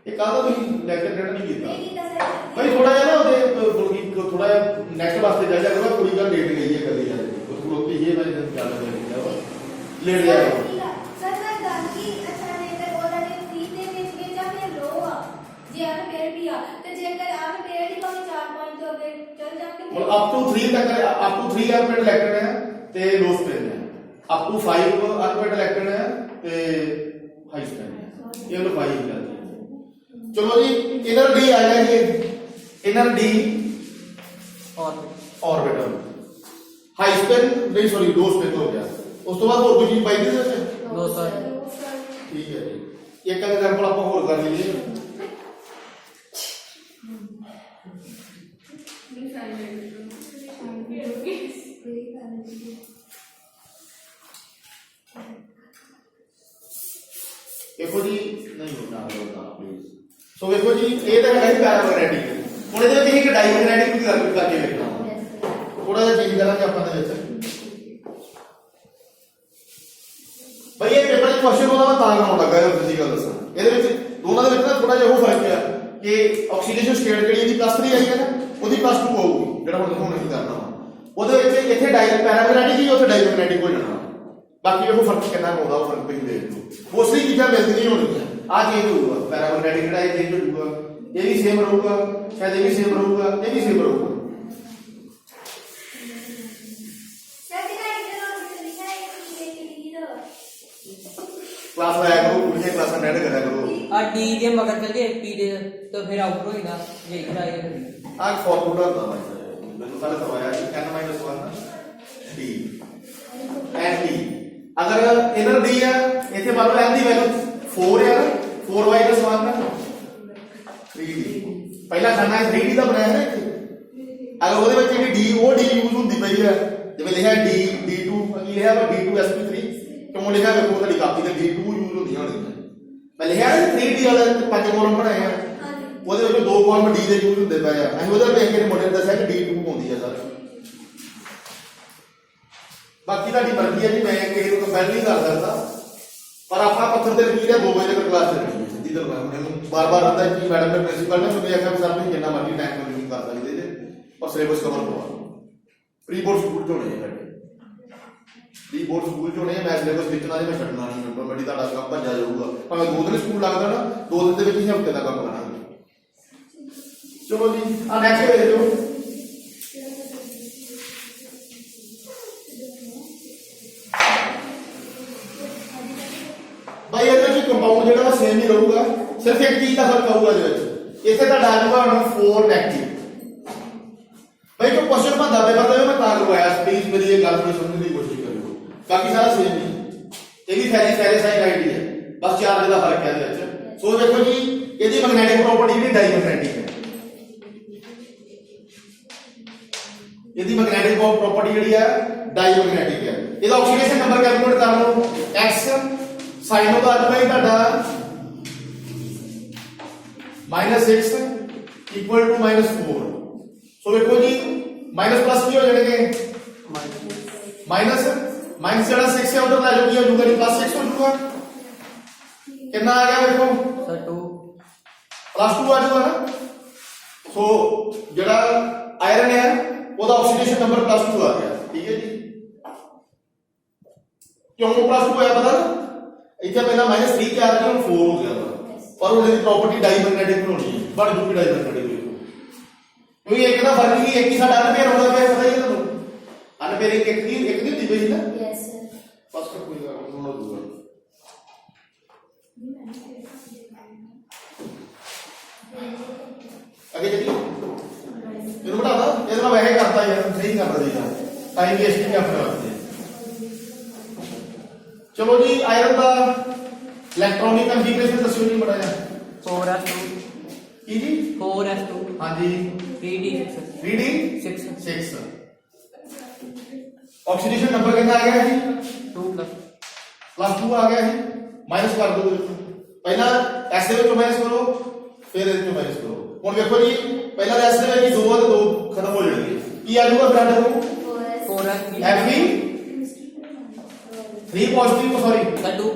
ਇਹ ਕਾਹਦਾ ਤੁਸੀਂ ਲੈਕਚਰ ਰੈਡ ਨਹੀਂ ਕੀਤਾ ਨਹੀਂ ਕੀਤਾ ਸਰ। ਭਾਈ ਥੋੜਾ ਜਿਹਾ ਨਾ ਉਹਦੇ ਬਲਕਿ ਥੋੜਾ ਜਿਹਾ ਨੈਕਸਟ ਵਾਸਤੇ ਜਾ ਜਾ ਕਰੋ। ਕੁੜੀ ਦਾ ਲੇਟ ਗਈ ਹੈ ਕਦੀ ਯਾਰ ਉਸ ਲੋਕੀ ਇਹ ਮੈਂ ਚੱਲ ਰਿਹਾ ਵਾ ਲੇਟ ਜਾ ਸਰ ਮੈਂ ਗੱਲ ਕੀ ਅੱਛਾ ਨੇ ਤੇ ਉਹਦਾ ਨੇ 3 ਦੇ ਵਿੱਚ ਜਾਂ ਫਿਰ ਲੋ ਆ ਜੇ ਅਨਪੇਅਰਡ ਵੀ ਆ ਤੇ ਜੇਕਰ ਅਨਪੇਅਰਡ ਹੀ ਭਾਵੇਂ 4 5 ਤੋਂ ਅੱਗੇ ਚੱਲ ਜਾਣਗੇ और अप टू 3 तक अप टू 3 अनपेड इलेक्ट्रॉन है ते लो स्पिन है। अप टू 5 अनपेड इलेक्ट्रॉन है ते हाई स्पिन है। ये लो 5 जाती है। चलो जी इनर डी आ गया जी। इनर डी और ऑर्बिटल हाई स्पिन नहीं सॉरी लो स्पिन हो गया। उस तो बाद और कोई चीज पाई थी सर? No sir. ठीक है जी। एक एग्जांपल आप और कर लीजिए। देखो जी नहीं होता प्लीज। सो देखो जी ये तो है पैरामैग्नेटिक। ਹੁਣ ਇਹਦੇ ਵਿੱਚ ਇੱਕ ਡਾਇਮੈਗਨੈਟਿਕ ਵੀ ਕਰਕੇ ਵੇਖਣਾ ਥੋੜਾ ਜਿਹਾ ਚੇਂਜ ਕਰਾਂਗੇ ਆਪਾਂ ਦੇ ਵਿੱਚ। ਭਾਈ ਇਹ ਪੇਪਰ 'ਚ ਕੁਐਸਚਨ ਉਹਦਾ ਮੈਂ ਤਾਂ ਕਰਾਉਣ ਲੱਗਾ ਹਾਂ ਤੁਸੀਂ ਗੱਲ ਦੱਸਾਂ। ਇਹਦੇ ਵਿੱਚ ਦੋਨਾਂ ਦੇ ਵਿੱਚ ਨਾ ਥੋੜਾ ਜਿਹਾ ਉਹ ਫਰਕ ਹੈ ਕਿ ਆਕਸੀਡੇਸ਼ਨ ਸਟੇਟ ਜਿਹੜੀ ਇਹਦੀ +3 ਆਈ ਹੈ ਨਾ ਉਹਦੀ +2 ਹੋਊਗੀ ਜਿਹੜਾ ਹੁਣ ਅਸੀਂ ਕਰਨਾ ਵਾ। ਉਹਦੇ ਵਿੱਚ ਇੱਥੇ ਪੈਰਾਮੈਗਨੈਟਿਕ ਹੀ ਉੱਥੇ ਡਾਇਮੈਗਨੈਟਿਕ ਹੋ ਜਾਣਾ। ਬਾਕੀ ਉਹ ਫਰਕ ਕਿੰਨਾ ਹੋਊਗਾ ਉਹ ਫਰਕ ਤੁਸੀਂ ਦੇਖ ਲਓ। ਮੋਸਟਲੀ ਚੀਜ਼ਾਂ ਮਿਲਦੀਆਂ ਹੋਣਗੀਆਂ। ਆ ਚੇਂਜ ਹੋਊਗਾ ਪੈਰਾਮੈਗਨੈਟਿਕ ਜਿਹੜਾ ਇਹ ਚੇਂਜ ਹੋਊਗਾ। ਇਹ ਵੀ ਸੇਮ ਰਹੂਗਾ ਸ਼ਾਇਦ ਇਹ ਵੀ ਸੇਮ ਰਹੂਗਾ ਇਹ ਵੀ ਸੇਮ ਰਹੂਗਾ। ਸਰ ਜਿਹੜਾ ਇਧਰ ਲਿਖਿਆ ਹੈ ਕਿ ਇਹ ਲੀਡਰ क्लास में आया करो पूछे क्लास में अटेंड करा करो। आ डी के मगर चल जाए पी दे तो फिर आउट होएगा ये इधर आएगा। आज फॉर्मूला था भाई मैंने सारे करवाया n - 1 d n d। अगर इनर d है इथे मान लो n दी वैल्यू 4 है ना 4 y + 1 3d। पहला खाना है 3d का बनाया है ਅਗਰ ਉਹਦੇ ਵਿੱਚ ਜਿਹੜੀ ਡੀ ਉਹ ਡੀ ਯੂਜ਼ ਹੁੰਦੀ ਪਈ ਹੈ, ਜਿਵੇਂ ਲਿਖਿਆ ਡੀ D2 ਕੀ ਲਿਖਿਆ ਵਾ D2sp3 ਕਿਉਂ ਲਿਖਿਆ ਵੇਖੋ ਤੁਹਾਡੀ ਕਾਪੀ ਤੇ D2 ਯੂਜ਼ ਹੁੰਦੀਆਂ ਹੋਣਗੀਆਂ। ਮੈਂ ਲਿਖਿਆ 3D ਵਾਲਾ 5 ਕਾਲਮ ਬਣਾਏ ਆ, ਉਹਦੇ ਵਿੱਚ 2 ਕਾਲਮ ਡੀ ਦੇ ਯੂਜ਼ ਹੁੰਦੇ ਪਏ ਆ। ਅਸੀਂ ਉਹਦੇ ਦੇਖ ਕੇ ਮੋਡਲ ਦੱਸਿਆ ਕਿ D2 ਆਉਂਦੀ ਆ ਸਰ। ਬਾਕੀ ਤੁਹਾਡੀ ਮਰਜ਼ੀ ਹੈ ਜੀ, ਮੈਂ ਕਿਸੇ ਨੂੰ ਕੰਪੈਲ ਨਹੀਂ ਕਰ ਸਕਦਾ, ਪਰ ਆਪਾਂ ਪੱਥਰ ਤੇ ਲਕੀਰ ਹੈ 2 ਵਜੇ ਤੱਕ ਕਲਾਸ ਚੱਲਣੀ ਹੈ। ਜਿੱਦਾਂ ਮੈਨੂੰ ਬਾਰ-ਬਾਰ ਆਉਂਦਾ ਕਿ ਮੈਡਮ ਨੇ ਪ੍ਰਿੰਸੀਪਲ ਨੇ ਮੈਨੂੰ ਆਖਿਆ ਸਰ ਤੁਸੀਂ ਜਿੰਨਾ ਮਰਜ਼ੀ ਟਾਈਮ ਕੰਜ਼ਿਊਮ ਕਰ ਸਕਦੇ ਜੇ, ਪਰ ਸਿਲੇਬਸ ਕਵਰ ਕਰਵਾ ਪ੍ਰੀ ਬੋਰਡ ਸਕੂਲ ਚ ਹੋਣੇ ਆ ਸਾਡੇ, ਪ੍ਰੀ ਬੋਰਡ ਸਕੂਲ ਚ ਹੋਣੇ ਆ। ਮੈਂ ਸਿਲੇਬਸ ਵਿੱਚ ਨਾਲ ਮੈਂ ਛੱਡਣਾ ਨਹੀਂ, ਆਟੋਮੈਟਿਕ ਤੁਹਾਡਾ ਕੰਮ ਭੱਜਿਆ ਜਾਊਗਾ। ਭਾਵੇਂ 2 ਦਿਨ ਸਕੂਲ ਲੱਗਦਾ ਨਾ, 2 ਦਿਨ ਦੇ ਵਿੱਚ ਹੀ ਹਫ਼ਤੇ ਦਾ ਕੰਮ ਕਰਾਂਗੇ। ਚਲੋ ਜੀ ਆ ਨੈਕਸਟ ਵੇਖ ਲਓ। भाई ਇਹਦੇ ਵਿੱਚ ਕੰਪਾਊਂਡ ਜਿਹੜਾ ਸੇਮ ਹੀ ਰਹੂਗਾ, ਸਿਰਫ ਇੱਕ ਚੀਜ਼ ਦਾ ਫਰਕ ਆਊਗਾ ਇਹਦੇ ਵਿੱਚ। ਇੱਥੇ ਤੁਹਾਡਾ ਆ ਜਾਊਗਾ ਹੁਣ 4 ਨੈਗੇਟਿਵ। भाई जो क्वेश्चन में दावे बतावे मैं तार करवाया, प्लीज मेरी ये गल थोड़ी समझने की कोशिश करियो, बाकी सारा सेम ही ये भी सारे साइन आईडी है, बस 4 जगह फर्क है ਇਹਦੇ ਵਿੱਚ। सो देखो जी ਇਹਦੀ मैग्नेटिक प्रॉपर्टी ਜਿਹੜੀ डायमैग्नेटिक है, ਇਹਦੀ मैग्नेटिक प्रॉपर्टी ਜਿਹੜੀ ਹੈ डायमैग्नेटिक है। ਇਹਦਾ ऑक्सीडेशन नंबर कैलकुलेट कर लो, x साइन ऑफ आ जाएगा ਤੁਹਾਡਾ -6 इक्वल टू -4। सो देखो जी माइनस प्लस की हो जाएंगे, माइनस माइनस जरा 6 से उधर आ जाओ, ये होगा प्लस 6 हो जाएगा। कितना आ गया देखो सर 2 प्लस 2 आ जाएगा ना। सो जरा आयरन है ਉਹਦਾ ऑक्सीडेशन नंबर प्लस 2 आ गया, ठीक है जी। क्यों प्लस 2 आया पता इतना पहला -3 के आ गया, 4 हो गया पर ਉਹਦੀ प्रॉपर्टी डायमैग्नेटिक होनी है, बड़ जूगी डायमैग्नेटिक। क्योंकि एक ना फर्क ही एक ही साडा अनपेयर होना पे पता ही है ਤੁਹਾਨੂੰ, अनपेयर एक नहीं होती पई ना। यस सर बस का कोई बात नहीं, दूंगा आगे चलिए। ਇਹਨੂੰ ਬਟਾ ਦਾ, ਇਹਦੇ ਨਾਲ ਵੈਸੇ ਕਰਤਾ ਯਾਰ, ਸਹੀ ਕਰਦਾ ਜੀ टाइम वेस्ट नहीं अपने वास्ते। चलो जी आयरन का इलेक्ट्रॉनिक कॉन्फ़िगरेशन दसो जी बड़ा जा। 4s2 की जी 4s2 हां जी 3d6 3d6 ऑक्सीडेशन नंबर कितना आ गया जी 2 प्लस 2 आ गया है, माइनस कर दो। पहला एस दे विचों माइनस करो, फिर इस विचों माइनस करो। हुन देखो जी पहला एस दे विच 2 और 2 खत्म हो जाएंगे, की आ जाऊगा फ्रेंड को 4s Fe 3 positive sorry 2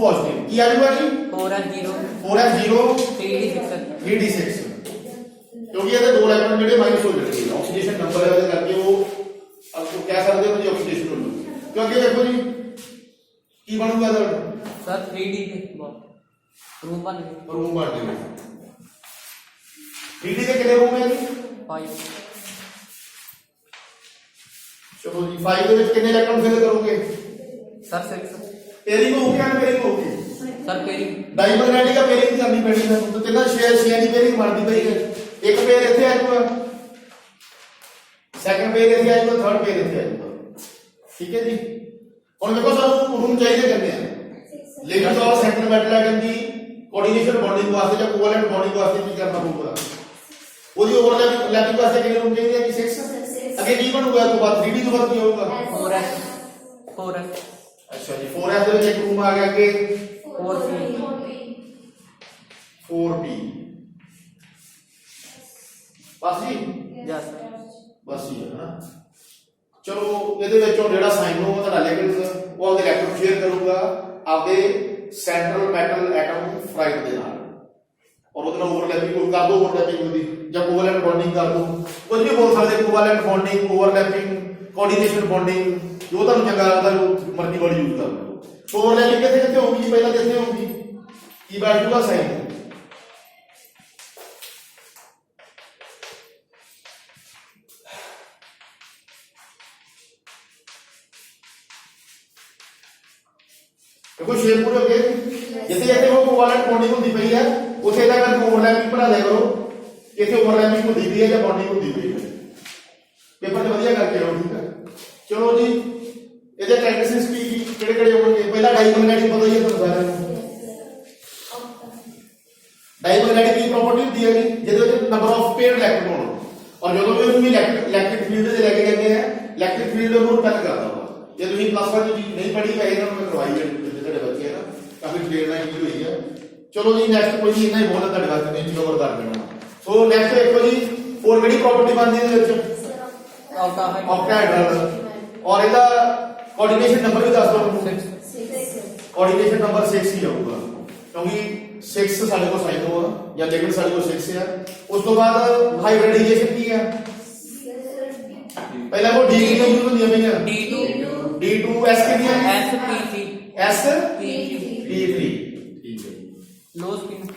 positive की आ जाऊगा जी 4s0 3d6 3d6 क्योंकि ये 2 इलेक्ट्रॉन ਜਿਹੜੇ माइनस हो जाएंगे, ऑक्सीडेशन नंबर है करके वो आपको कह सकते हो जी ऑक्सीडेशन होगी। क्योंकि देखो जी की बनूगा सर 3d के रूम बन गए, रूम बन गए 3d के कितने रूम है जी 5। चलो जी 5 ਦੇ ਵਿੱਚ ਕਿੰਨੇ ਇਲੈਕਟ੍ਰੋਨ ਫਿਲ ਕਰੋਗੇ सर 6 पेयरिंग होगी या पेयरिंग होगी, सर पेयरिंग डायमैग्नेटिक का पेयरिंग करनी पैनी है, तो कितना शेयर ਦੀ पेयरिंग ਬਣਦੀ ਪਈ ਹੈ। ਇੱਕ पेयर ਇੱਥੇ ਆ ਜਾਊਗਾ, ਸੈਕੰਡ पेयर ਇੱਥੇ ਆ ਜਾਊਗਾ, ਥਰਡ पेयर ਇੱਥੇ ਆ ਜਾਊਗਾ, ਠੀਕ ਹੈ ਜੀ। ਹੁਣ ਦੇਖੋ ਸਾਨੂੰ ਰੂਮ ਚਾਹੀਦੇ ਕਿੰਨੇ ਆ। ਲੇਕਿਨ ਔਰ ਸੈਂਟਰ ਮੈਟਲ ਆਟਮ ਦੀ ਕੋਆਰਡੀਨੇਸ਼ਨ ਬੌਂਡਿੰਗ ਵਾਸਤੇ ਜਾਂ ਕੋਵੈਲੈਂਟ ਬੌਂਡਿੰਗ ਵਾਸਤੇ ਕੀ ਕਰਨਾ ਪਊਗਾ, ਉਹਦੀ ओवरलैपिंग वास्ते कितने रूम चाहिए कि 6। अगे ਕੀ ਬਣੂਗਾ ਤੋਂ ਬਾਅਦ 3d ਤੋਂ ਬਾਅਦ ਕੀ ਹੋਊਗਾ 4s अच्छा जी 4s ਦੇ ਵਿੱਚ ਇੱਕ ਰੂਮ ਆ ਗਿਆ ਕਿ 4p ਬਸ ਜੀ यस ਬਸ ਹੀ ਹੈ ਨਾ। ਚਲੋ ਇਹਦੇ ਵਿੱਚੋਂ ਜਿਹੜਾ ਸਾਈਨ ਹੋਊਗਾ ਤੁਹਾਡਾ ਲਿਗੈਂਡ ਉਹ ਆਪਦੇ ਇਲੈਕਟ੍ਰੋਨ ਸ਼ੇਅਰ ਕਰੂਗਾ ਆਪਦੇ ਸੈਂਟਰਲ ਮੈਟਲ ਐਟਮ ਫਰਾਈਡ ਦੇ ਨਾਲ, और ਉਹਦੇ ਨਾਲ ਓਵਰਲੈਪਿੰਗ ਕਰ ਦੋ, ਓਵਰਲੈਪਿੰਗ ਉਹਦੀ ਜਾਂ ਕੋਵੈਲੈਂਟ ਬੌਂਡਿੰਗ ਕਰ ਦੋ, ਕੁਝ ਵੀ ਬੋਲ ਸਕਦੇ, ਕੋਵੈਲੈਂਟ ਬੌਂਡਿੰਗ, ਓਵਰਲੈਪਿੰਗ, ਕੋਆਰਡੀਨੇਸ਼ਨ ਬੌਂਡਿੰਗ, ਜੋ ਤੁਹਾਨੂੰ ਚੰਗਾ ਲੱਗਦਾ ਜੋ ਮਰਜ਼ੀ ਵਰਡ ਯੂਜ਼ ਕਰ ਲਓ। ਓਵਰਲੈਪਿੰਗ ਕਿੱਥੇ ਕਿੱਥੇ ਹੋਊਗੀ, ਪਹਿਲਾਂ ਕਿੱਥੇ ਹੋਊਗੀ ਕੀ ਬੈਠ ਜੂਗਾ ਸਾਈਨ। देखो शेप पूरे हो गए, जिथे जिथे वो कोवैलेंट बॉन्डिंग होती पई है उथे दा कर ओवरलैपिंग बना दिया करो, इथे ओवरलैपिंग होती पई है या बॉन्डिंग होती पई है, पेपर ते वधिया करके आओ, ठीक है। चलो जी ਇਹਦੇ ਕੈਰੈਕਟਰਿਸਟਿक्स ਕੀ ਕਿਹੜੇ ਕਿਹੜੇ ਹੋਣਗੇ। ਪਹਿਲਾ ਡਾਇਮੈਗਨੈਟਿਕ ਪਤਾ ਹੀ ਹੈ ਤੁਹਾਨੂੰ ਸਾਰਿਆਂ ਨੂੰ। ਡਾਇਮੈਗਨੈਟਿਕ ਦੀ ਪ੍ਰੋਪਰਟੀ ਹੁੰਦੀ ਹੈ ਜੀ ਜਿਹਦੇ ਵਿੱਚ ਨੰਬਰ ਆਫ ਪੇਅਰਡ ਇਲੈਕਟ੍ਰੋਨ ਔਰ ਜਦੋਂ ਵੀ ਤੁਸੀਂ ਇਲੈਕਟ੍ਰਿਕ ਫੀਲਡ ਦੇ ਲੈ ਕੇ ਜਾਂਦੇ ਆ ਇਲੈਕਟ੍ਰਿਕ ਫੀਲਡ ਨੂੰ ਰਿਪੈਲ ਕਰਦਾ ਵਾ ਜੇ ਤੁਸੀਂ ਪਲੱਸ 1 ਦੀ ਚੀਜ਼ ਨਹੀਂ ਪੜ੍ਹੀ ਹੈ ਇਹਨਾਂ ਨੂੰ ਮੈਂ ਕਰਵਾਈ ਹੈ ਜਿਹੜੇ ਬੱਚੇ ਆ ਨਾ ਕਾਫੀ ਡਿਟੇਲ ਨਾਲ ਕੀ ਹੋਈ ਹੈ ਚਲੋ ਜੀ ਨੈਕਸਟ ਕੋਈ ਨਹੀਂ ਇੰਨਾ ਹੀ ਬਹੁਤ ਤੁਹਾਡੇ ਵਾਸਤੇ ਨਹੀਂ ਕਵਰ ਕਰ ਦੇਣਾ ਸੋ ਨੈਕਸਟ ਦੇਖੋ ਜੀ ਹੋਰ ਕਿਹੜੀ ਪ੍ਰਾਪਰਟੀ ਬਣਦੀ ਹੈ ਇਹਦੇ ਵਿੱਚ ਆਕਟਾਹਾਈਡਰਲ ਔਰ ਇਹਦਾ ਕੋਆਰਡੀਨੇਸ਼ਨ ਨੰਬਰ ਵੀ ਦੱਸ ਦਿਓ ਮੈਨੂੰ ਕੋਆਰਡੀਨੇਸ਼ਨ ਨੰਬਰ 6 ਹੀ ਆਊਗਾ ਕਿਉਂकि 6 ਸਾਡੇ ਕੋਲ ਸਾਈਕੋ ਆ ਜਾਂ ਲਿਗਿਡ ਸਾਡੇ ਕੋਲ 6 ਆ ਉਸ ਤੋਂ ਬਾਅਦ ਹਾਈਬ੍ਰਿਡਾਈਜੇਸ਼ਨ ਕੀ ਹੈ ਪਹਿਲਾਂ ਉਹ ਡੀ ਕਿੰਨੀਆਂ ਯੂਜ਼ ਹੁੰਦੀਆਂ ਪਈਆਂ D2 D2 S ਕਿੰਨੀਆਂ SP3 S P3 P3 ਠੀਕ ਹੈ ਲੋ ਸਪਿਨ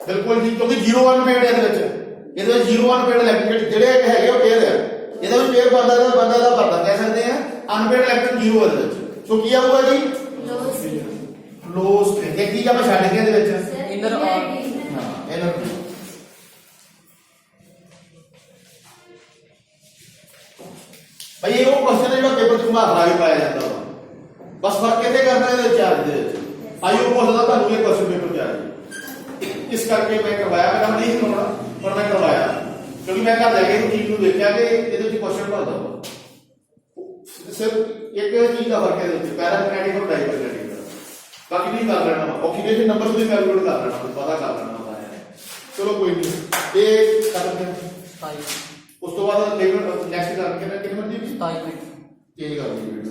ਬਿਲਕੁਲ ਜੀ ਕਿਉਂਕਿ 0 1 ਪੇੜ ਇਹਦੇ ਵਿੱਚ 0 1 ਪੇੜ ਇਲੈਕਟ੍ਰਿਕ ਜਿਹੜੇ ਹੈਗੇ ਉਹ ਪੇੜ ਹੈ ਇਹਦਾ ਵੀ ਪੇੜ ਬੰਦਾ ਦਾ ਭਰਦਾ ਕਹਿ ਸਕਦੇ ਆ ਅਨਪੇਡ ਇਲੈਕਟ੍ਰਿਕ 0 ਇਹਦੇ ਵਿੱਚ ਸੋ ਕੀ ਆਊਗਾ ਜੀ ਲੋ ਸਪਿਨ ਇਹ ਕੀ ਆਪਾਂ ਛੱਡ ਕੇ ਇਹਦੇ ਵਿੱਚ ਇਨਰ ਔਰ ਹਾਂ ਇਹਨਾਂ ਭਾਈ ਇਹ ਉਹ ਕੁਐਸਚਨ ਹੈ ਜਿਹੜਾ ਪੇਪਰ 'ਚ ਘੁਮਾ ਕੇ ਪਾਇਆ ਜਾਂਦਾ ਵਾ ਬਸ ਫਰਕ ਕਿੱਥੇ ਕਰਨਾ ਇਹਦੇ ਚਾਰਜ ਦੇ ਵਿੱਚ ਆਈਓ ਪੁੱਛਦਾ ਤੁਹਾਨੂੰ ਇਹ ਕੁਐਸਚਨ ਪੇਪਰ 'ਚ ਆਇਆ ਇਸ ਕਰਕੇ ਮੈਂ ਕਰਵਾਇਆ ਮੈਂ ਕੰਮ ਨਹੀਂ ਕਰਵਾਉਣਾ ਪਰ ਮੈਂ ਕਰਵਾਇਆ ਕਿਉਂਕਿ ਮੈਂ ਘਰ ਜਾ ਕੇ ਇਹ ਚੀਜ਼ ਨੂੰ ਦੇਖਿਆ ਕਿ ਇਹਦੇ ਵਿੱਚ ਕੁਐਸਚਨ ਭਰਦਾ ਵਾ ਸਿਰਫ ਇੱਕ ਚੀਜ਼ ਦਾ ਫਰਕ ਹੈ ਇਹਦੇ ਵਿੱਚ ਪੈਰਾਮੈਗਨੈਟਿਕ ਔਰ ਡਾਈਪਰਮੈਗਨੈਟਿਕ ਬਾਕੀ ਨਹੀਂ ਕਰ ਲੈਣਾ ਆਕਸੀਡੇਸ਼ਨ ਨੰਬਰ ਵੀ ਕੈਲਕੂਲੇਟ ਕਰ ਲੈਣਾ ਪਤਾ ਕਰ ਲੈਣਾ ਸਾਰਿਆਂ ਨੇ ਚਲੋ ਕੋਈ ਨਹੀਂ ਇਹ ਕਰਦੇ ਹਾਂ ਉਸ ਤੋਂ ਬਾਅਦ ਨੈਕਸਟ ਕਰਕੇ ਕਿੰਨੇ ਮਿੰਟ ਦੀ 27 ਮਿੰਟ ਚੇਂਜ ਕਰ ਦਿੰਦੇ